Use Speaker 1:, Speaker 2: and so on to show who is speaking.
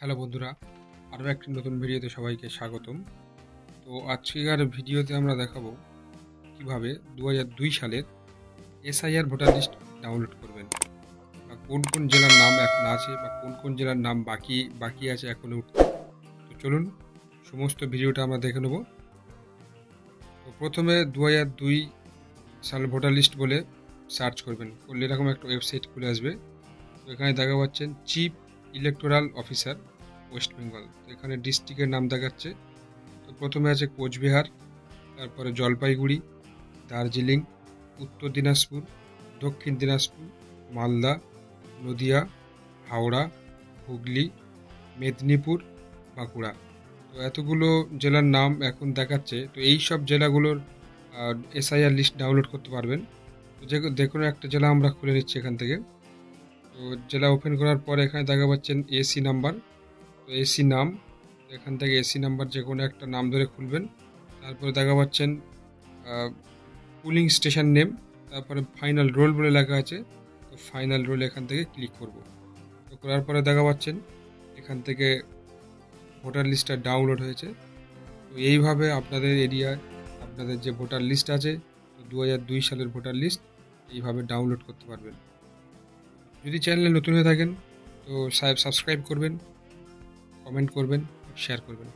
Speaker 1: Hello বন্ধুরা, আরও একটি নতুন ভিডিওতে সবাইকে স্বাগতম। তো আজকের ভিডিওতে আমরা দেখাবো কিভাবে 2002 সালের এসআইআর ভোটার লিস্ট ডাউনলোড করবেন, বা কোন কোন জেলার নাম এখন আছে বা কোন কোন জেলার নাম বাকি আছে এখনো উঠতে। তো চলুন সমস্ত ভিডিওটা আমরা দেখে নেব। তো প্রথমে 2002 সাল ভোটার লিস্ট বলে সার্চ করবেন, করলে এরকম একটা ওয়েবসাইট খুলে আসবে। তো এখানে দেখা পাচ্ছেন chief electoral officer West Bengal. তো এখানে ডিস্ট্রিক্টের নাম দেখাচ্ছে। তো প্রথমে আছে কোচবিহার, তারপরে জলপাইগুড়ি, দার্জিলিং, উত্তর দিনাজপুর, দক্ষিণ দিনাজপুর, মালদা, নদিয়া, হাওড়া, হুগলি, মেদিনীপুর, বাঁকুড়া। তো এতগুলো জেলার নাম এখন দেখাচ্ছে। তো এই সব জেলাগুলোর এসআইআর লিস্ট ডাউনলোড করতে পারবেন। তো যে কোনো একটা জেলা আমরা খুলে নিচ্ছি এখান থেকে। তো জেলা ওপেন করার পরে এখানে দেখা পাচ্ছেন এসি নাম্বার। তো এসি নাম, এখান থেকে এসি নাম্বার যে কোনো একটা নাম ধরে খুলবেন। তারপরে দেখা পাচ্ছেন পুলিং স্টেশন নেম, তারপরে ফাইনাল রোল বলে লেখা আছে। তো ফাইনাল রোল এখান থেকে ক্লিক করব। তো করার পরে দেখা পাচ্ছেন এখান থেকে ভোটার লিস্টটা ডাউনলোড হয়েছে। তো এইভাবে আপনাদের এরিয়ায় আপনাদের যে ভোটার লিস্ট আছে, তো 2002 সালের ভোটার লিস্ট এইভাবে ডাউনলোড করতে পারবেন। যদি চ্যানেলে নতুন হয়ে থাকেন তো সাবস্ক্রাইব করবেন, কমেন্ট করবেন, শেয়ার করবেন।